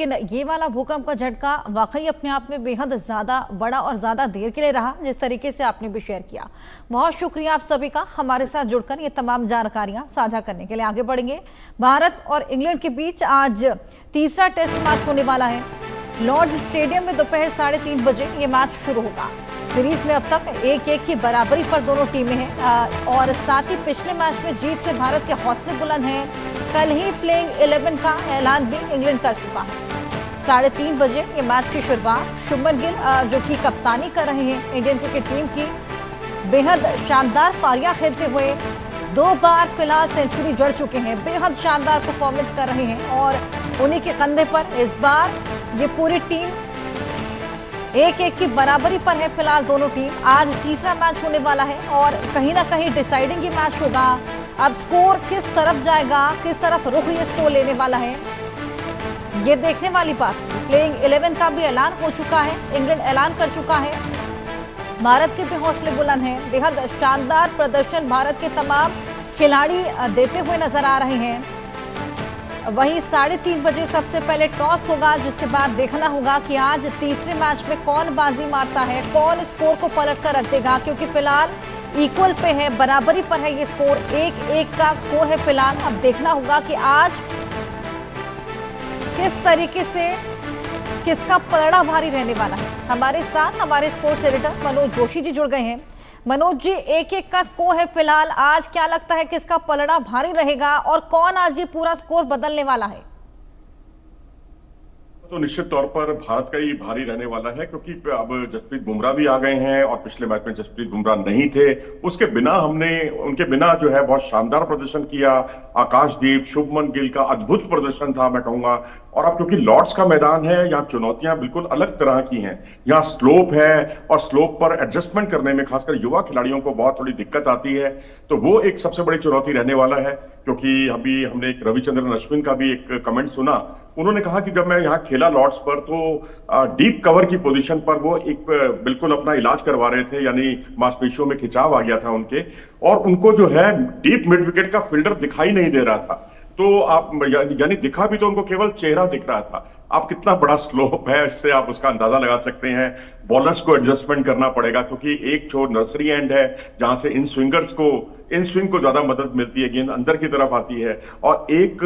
लेकिन ये वाला भूकंप का झटका वाकई अपने आप में बेहद ज़्यादा बड़ा और ज़्यादा देर के लिए रहा, जिस तरीके से आपने भी शेयर किया। बहुत शुक्रिया आप सभी का हमारे साथ जुड़कर ये तमाम जानकारियां साझा करने के लिए। आगे बढ़ेंगे। भारत और इंग्लैंड के बीच आज तीसरा टेस्ट मैच होने वाला है। लॉर्ड्स स्टेडियम में दोपहर 3:30 बजे ये मैच शुरू होगा। सीरीज में अब तक 1-1 की बराबरी पर दोनों टीमें हैं और साथ ही पिछले मैच में जीत से भारत के हौसले बुलंद हैं। कल ही प्लेइंग 11 का ऐलान भी इंग्लैंड कर चुका है। 3:30 बजे ये मैच की शुरुआत शुभमन गिल जो कि कप्तानी कर रहे हैं इंडियन क्रिकेट टीम की, बेहद शानदार पारियां खेलते हुए 2 बार फिलहाल सेंचुरी जड़ चुके हैं। बेहद शानदार परफॉर्मेंस कर रहे हैं और उन्हीं के कंधे पर इस बार ये पूरी टीम 1-1 की बराबरी पर है फिलहाल दोनों टीम। आज तीसरा मैच होने वाला है और कहीं ना कहीं डिसाइडिंग ये मैच होगा। अब स्कोर किस तरफ जाएगा, किस तरफ रुख ये स्कोर लेने वाला है, ये देखने वाली बात। प्लेइंग 11 का भी ऐलान हो चुका है, इंग्लैंड ऐलान कर चुका है। भारत के भी हौसले बुलंद हैं। बेहद शानदार प्रदर्शन भारत के तमाम खिलाड़ी देते हुए नजर आ रहे हैं। वहीं 3:30 बजे सबसे पहले टॉस होगा, जिसके बाद देखना होगा कि आज तीसरे मैच में कौन बाजी मारता है, कौन स्कोर को पलट कर रख देगा, क्योंकि फिलहाल इक्वल पे है, बराबरी पर है ये स्कोर। 1-1 का स्कोर है फिलहाल। अब देखना होगा कि आज किस तरीके से किसका पलड़ा भारी रहने वाला है। हमारे साथ हमारे स्पोर्ट्स एडिटर मनोज जोशी जी जुड़ गए हैं। मनोज जी, 1-1 का स्कोर है फिलहाल। आज क्या लगता है किसका पलड़ा भारी रहेगा और कौन आज ये पूरा स्कोर बदलने वाला है? तो निश्चित तौर पर भारत का ही भारी रहने वाला है, क्योंकि अब जसप्रीत बुमराह भी आ गए हैं और पिछले मैच में जसप्रीत बुमराह नहीं थे। उनके बिना जो है बहुत शानदार प्रदर्शन किया। आकाशदीप, शुभमन गिल का अद्भुत प्रदर्शन था मैं कहूंगा। और अब क्योंकि लॉर्ड्स का मैदान है, यहाँ चुनौतियां बिल्कुल अलग तरह की हैं। यहाँ स्लोप है और स्लोप पर एडजस्टमेंट करने में खासकर युवा खिलाड़ियों को बहुत थोड़ी दिक्कत आती है। तो वो एक सबसे बड़ी चुनौती रहने वाला है, क्योंकि अभी हमने एक रविचंद्रन अश्विन का भी एक कमेंट सुना। उन्होंने कहा कि जब मैं यहाँ खेला लॉर्ड्स पर तो डीप कवर की पोजीशन पर वो एक बिल्कुल अपना इलाज करवा रहे थे, यानी मांसपेशियों में खिंचाव आ गया था उनके, और उनको जो है डीप मिड विकेट का फील्डर दिखाई नहीं दे रहा था। तो आप यानी दिखा भी तो उनको केवल चेहरा दिख रहा था। आप कितना बड़ा स्लोप है, इससे आप उसका अंदाजा लगा सकते हैं। बॉलर्स को एडजस्टमेंट करना पड़ेगा, क्योंकि एक छोर नर्सरी एंड है जहां से इन स्विंग को ज्यादा मदद मिलती है, गेंद अंदर की तरफ आती है, और एक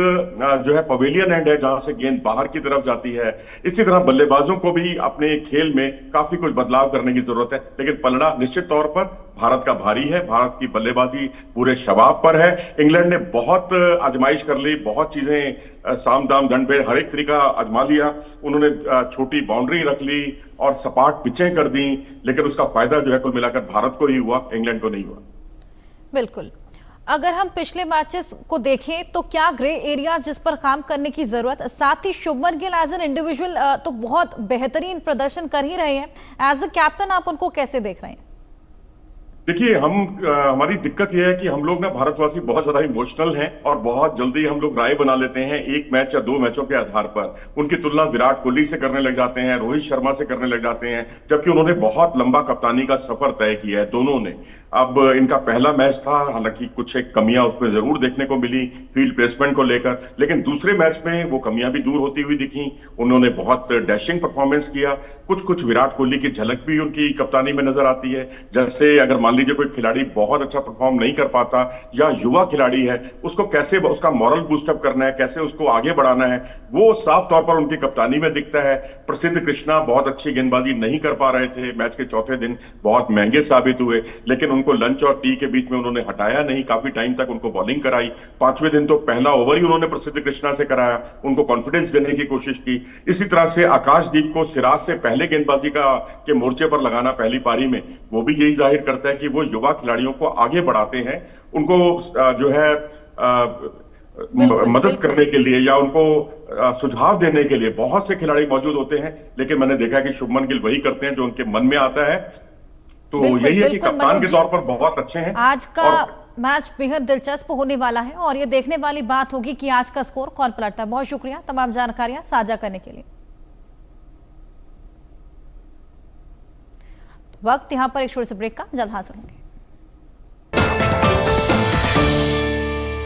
जो है पवेलियन एंड है जहां से गेंद बाहर की तरफ जाती है। इसी तरह बल्लेबाजों को भी अपने खेल में काफी कुछ बदलाव करने की जरूरत है, लेकिन पलड़ा निश्चित तौर पर भारत का भारी है। भारत की बल्लेबाजी पूरे शबाब पर है। इंग्लैंड ने बहुत आजमाइश कर ली, बहुत चीजें साम दाम दंड भेद हर एक तरीका आजमा लिया। उन्होंने छोटी बाउंड्री रख ली और सपाट पिचें कर दी, लेकिन उसका फायदा जो है कुल मिलाकर भारत को ही हुआ, इंग्लैंड को नहीं हुआ। बिल्कुल। अगर हम पिछले मैचेस को देखें तो क्या ग्रे एरिया जिस पर काम करने की जरूरत, साथ ही Shubman Gill as an individual तो बहुत बेहतरीन प्रदर्शन कर ही रहे हैं। एज अ कैप्टन आप उनको कैसे देख रहे हैं? देखिए, हमारी दिक्कत यह है कि हम लोग ना भारतवासी बहुत ज्यादा इमोशनल हैं और बहुत जल्दी हम लोग राय बना लेते हैं एक मैच या 2 मैचों के आधार पर। उनकी तुलना विराट कोहली से करने लग जाते हैं, रोहित शर्मा से करने लग जाते हैं, जबकि उन्होंने बहुत लंबा कप्तानी का सफर तय किया है दोनों ने। अब इनका पहला मैच था, हालांकि कुछ एक कमियां उसमें जरूर देखने को मिली फील्ड प्लेसमेंट को लेकर, लेकिन दूसरे मैच में वो कमियां भी दूर होती हुई दिखी। उन्होंने बहुत डैशिंग परफॉर्मेंस किया। कुछ विराट कोहली की झलक भी उनकी कप्तानी में नजर आती है। जैसे अगर मान लीजिए कोई खिलाड़ी बहुत अच्छा परफॉर्म नहीं कर पाता या युवा खिलाड़ी है, उसको कैसे उसका मॉरल बूस्टअप करना है, कैसे उसको आगे बढ़ाना है, वो साफ तौर पर उनकी कप्तानी में दिखता है। प्रसिद्ध कृष्णा बहुत अच्छी गेंदबाजी नहीं कर पा रहे थे, मैच के चौथे दिन बहुत महंगे साबित हुए, लेकिन उनको लंच और टी के बीच में उन्होंने हटाया नहीं, काफी टाइम तक उनको बॉलिंग कराई। 5वें दिन तो पहला ओवर ही उन्होंने प्रसिद्ध कृष्णा से कराया, उनको कॉन्फिडेंस देने की कोशिश की। इसी तरह से आकाशदीप को सिराज से पहले गेंदबाजी के मोर्चे पर लगाना पहली पारी में, वो भी यही जाहिर करता है कि वो युवा खिलाड़ियों को आगे बढ़ाते हैं, उनको जो है मदद करने के लिए या उनको सुझाव देने के लिए बहुत से खिलाड़ी मौजूद होते हैं, लेकिन मैंने देखा कि शुभमन गिल वही करते हैं जो उनके मन में आता है। तो यही है कि कप्तान के तौर पर बहुत अच्छे हैं। आज का मैच बेहद दिलचस्प होने वाला है और ये देखने वाली बात होगी कि आज का स्कोर कौन पलटता है। बहुत शुक्रिया तमाम जानकारियां साझा करने के लिए। वक्त यहां पर एक छोटे से ब्रेक का, जल्द हाजिर होंगे।